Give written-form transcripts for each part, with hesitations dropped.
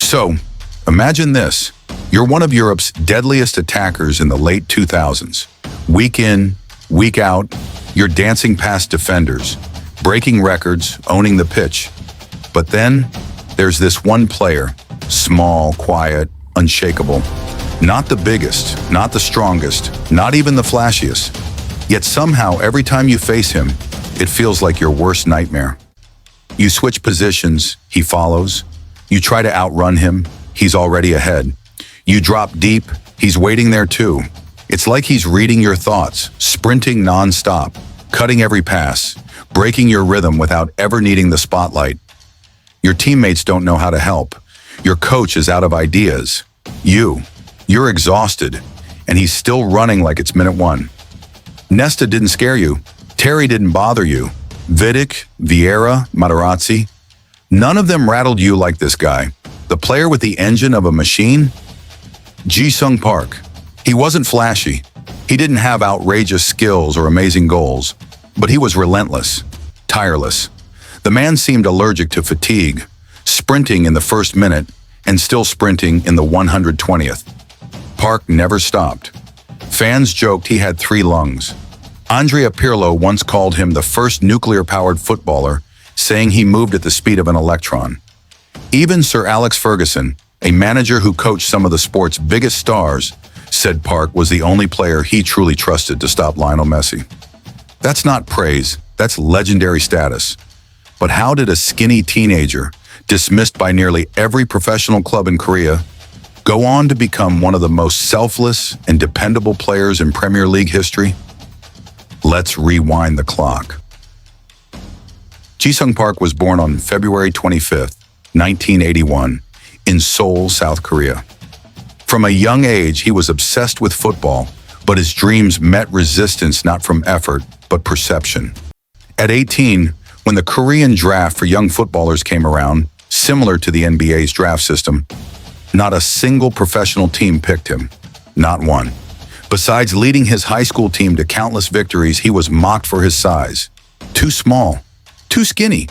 So, imagine this. You're one of Europe's deadliest attackers in the late 2000s. Week in, week out, you're dancing past defenders, breaking records, owning the pitch. But then, there's this one player, small, quiet, unshakable. Not the biggest, not the strongest, not even the flashiest. Yet somehow, every time you face him, it feels like your worst nightmare. You switch positions, he follows. You try to outrun him, he's already ahead. You drop deep, he's waiting there too. It's like he's reading your thoughts, sprinting non-stop, cutting every pass, breaking your rhythm without ever needing the spotlight. Your teammates don't know how to help. Your coach is out of ideas. You're exhausted, and he's still running like it's minute one. Nesta didn't scare you. Terry didn't bother you. Vidic, Vieira, Materazzi. None of them rattled you like this guy. The player with the engine of a machine? Ji-sung Park. He wasn't flashy. He didn't have outrageous skills or amazing goals, but he was relentless, tireless. The man seemed allergic to fatigue, sprinting in the first minute and still sprinting in the 120th. Park never stopped. Fans joked he had 3 lungs. Andrea Pirlo once called him the first nuclear-powered footballer, saying he moved at the speed of an electron. Even Sir Alex Ferguson, a manager who coached some of the sport's biggest stars, said Park was the only player he truly trusted to stop Lionel Messi. That's not praise, that's legendary status. But how did a skinny teenager, dismissed by nearly every professional club in Korea, go on to become one of the most selfless and dependable players in Premier League history? Let's rewind the clock. Ji-sung Park was born on February 25th, 1981, in Seoul, South Korea. From a young age, he was obsessed with football, but his dreams met resistance not from effort, but perception. At 18, when the Korean draft for young footballers came around, similar to the NBA's draft system, not a single professional team picked him. Not one. Besides leading his high school team to countless victories, he was mocked for his size. Too small, too skinny,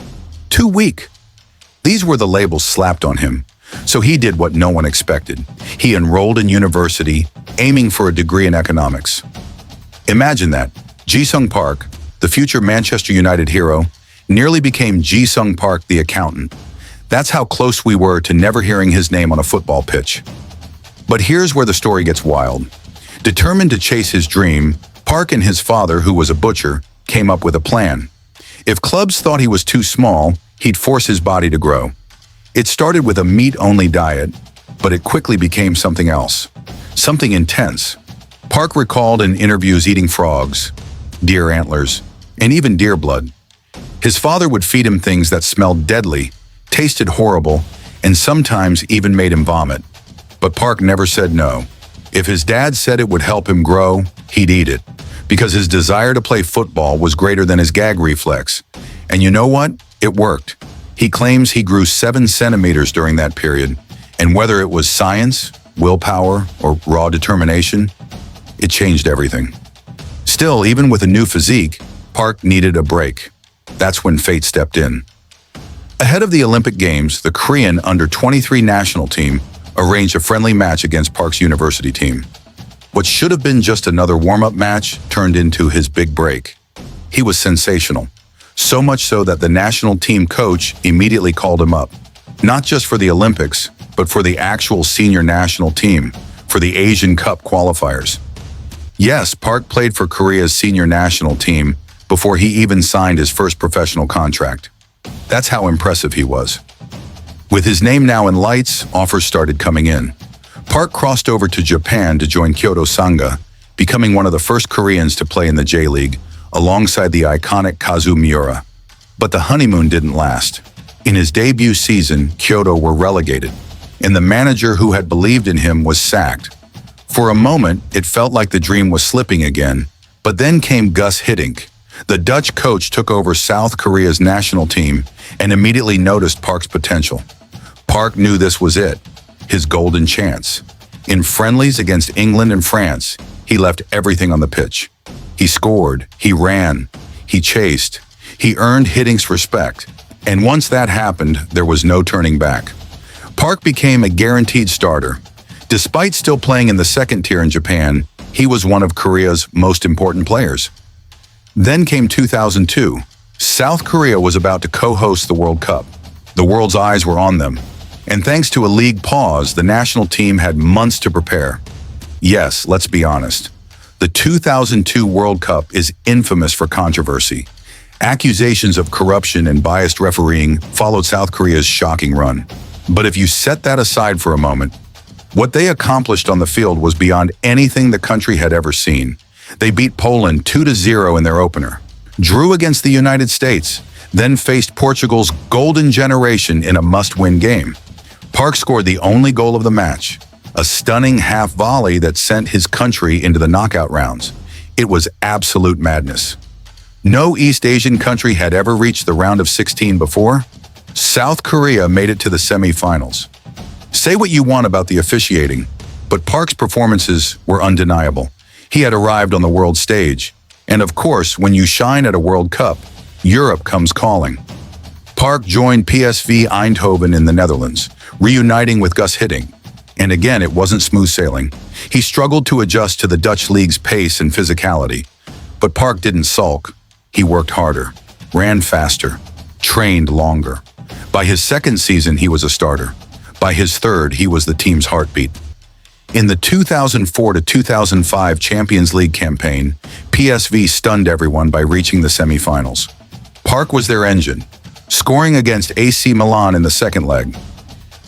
too weak. These were the labels slapped on him. So he did what no one expected. He enrolled in university, aiming for a degree in economics. Imagine that. Ji-sung Park, the future Manchester United hero, nearly became Ji-sung Park the accountant. That's how close we were to never hearing his name on a football pitch. But here's where the story gets wild. Determined to chase his dream, Park and his father, who was a butcher, came up with a plan. If clubs thought he was too small, he'd force his body to grow. It started with a meat-only diet, but it quickly became something else. Something intense. Park recalled in interviews eating frogs, deer antlers, and even deer blood. His father would feed him things that smelled deadly, tasted horrible, and sometimes even made him vomit. But Park never said no. If his dad said it would help him grow, he'd eat it, because his desire to play football was greater than his gag reflex. And you know what? It worked. He claims he grew 7 centimeters during that period, and whether it was science, willpower, or raw determination, it changed everything. Still, even with a new physique, Park needed a break. That's when fate stepped in. Ahead of the Olympic Games, the Korean under-23 national team arranged a friendly match against Park's university team. What should have been just another warm-up match turned into his big break. He was sensational. So much so that the national team coach immediately called him up, not just for the Olympics, but for the actual senior national team, for the Asian Cup qualifiers. Yes, Park played for Korea's senior national team before he even signed his first professional contract. That's how impressive he was. With his name now in lights, offers started coming in. Park crossed over to Japan to join Kyoto Sanga, becoming one of the first Koreans to play in the J-League, alongside the iconic Kazu Miura. But the honeymoon didn't last. In his debut season, Kyoto were relegated, and the manager who had believed in him was sacked. For a moment, it felt like the dream was slipping again, but then came Gus Hiddink. The Dutch coach took over South Korea's national team and immediately noticed Park's potential. Park knew this was it, his golden chance. In friendlies against England and France, he left everything on the pitch. He scored, he ran, he chased, he earned Hiddink's respect. And once that happened, there was no turning back. Park became a guaranteed starter. Despite still playing in the second tier in Japan, he was one of Korea's most important players. Then came 2002. South Korea was about to co-host the World Cup. The world's eyes were on them. And thanks to a league pause, the national team had months to prepare. Yes, let's be honest. The 2002 World Cup is infamous for controversy. Accusations of corruption and biased refereeing followed South Korea's shocking run. But if you set that aside for a moment, what they accomplished on the field was beyond anything the country had ever seen. They beat Poland 2-0 in their opener, drew against the United States, then faced Portugal's golden generation in a must-win game. Park scored the only goal of the match, a stunning half volley that sent his country into the knockout rounds. It was absolute madness. No East Asian country had ever reached the round of 16 before. South Korea made it to the semi-finals. Say what you want about the officiating, but Park's performances were undeniable. He had arrived on the world stage. And of course, when you shine at a World Cup, Europe comes calling. Park joined PSV Eindhoven in the Netherlands, reuniting with Gus Hiddink. And again, it wasn't smooth sailing. He struggled to adjust to the Dutch league's pace and physicality. But Park didn't sulk. He worked harder, ran faster, trained longer. By his second season, he was a starter. By his third, he was the team's heartbeat. In the 2004 to 2005 Champions League campaign, PSV stunned everyone by reaching the semi-finals. Park was their engine, scoring against AC Milan in the second leg.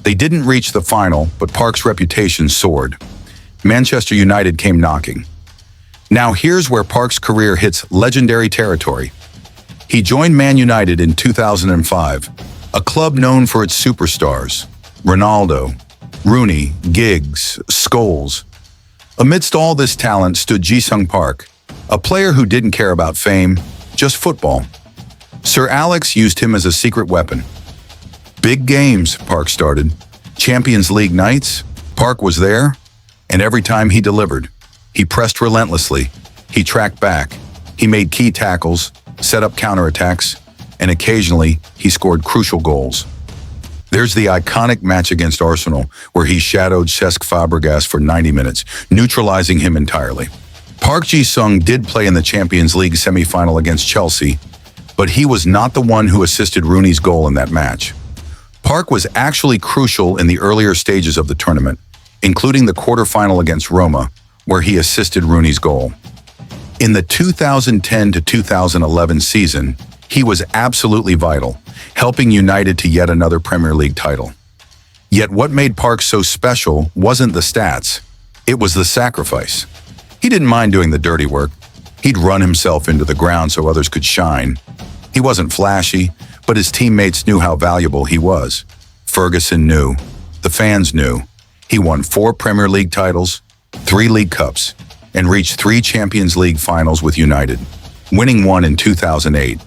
They didn't reach the final, but Park's reputation soared. Manchester United came knocking. Now here's where Park's career hits legendary territory. He joined Man United in 2005, a club known for its superstars, Ronaldo, Rooney, Giggs, Scholes. Amidst all this talent stood Ji-sung Park, a player who didn't care about fame, just football. Sir Alex used him as a secret weapon. Big games, Park started. Champions League nights, Park was there, and every time he delivered. He pressed relentlessly, he tracked back, he made key tackles, set up counterattacks, and occasionally he scored crucial goals. There's the iconic match against Arsenal, where he shadowed Cesc Fabregas for 90 minutes, neutralizing him entirely. Park Ji-sung did play in the Champions League semi-final against Chelsea, but he was not the one who assisted Rooney's goal in that match. Park was actually crucial in the earlier stages of the tournament, including the quarterfinal against Roma, where he assisted Rooney's goal. In the 2010 to 2011 season, he was absolutely vital, helping United to yet another Premier League title. Yet what made Park so special wasn't the stats, it was the sacrifice. He didn't mind doing the dirty work. He'd run himself into the ground so others could shine. He wasn't flashy, but his teammates knew how valuable he was. Ferguson knew. The fans knew. He won 4 Premier League titles, 3 League Cups, and reached 3 Champions League finals with United, winning one in 2008.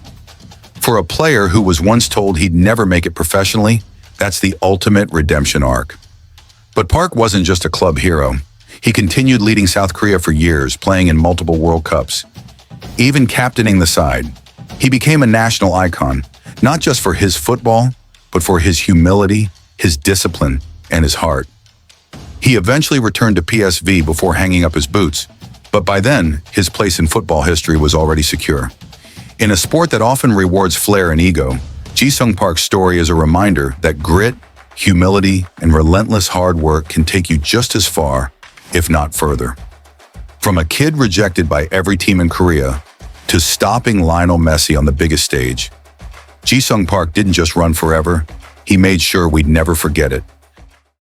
For a player who was once told he'd never make it professionally, that's the ultimate redemption arc. But Park wasn't just a club hero. He continued leading South Korea for years, playing in multiple World Cups, even captaining the side. He became a national icon, not just for his football, but for his humility, his discipline, and his heart. He eventually returned to PSV before hanging up his boots, but by then, his place in football history was already secure. In a sport that often rewards flair and ego, Ji-sung Park's story is a reminder that grit, humility, and relentless hard work can take you just as far, if not further. From a kid rejected by every team in Korea to stopping Lionel Messi on the biggest stage, Ji-sung Park didn't just run forever, he made sure we'd never forget it.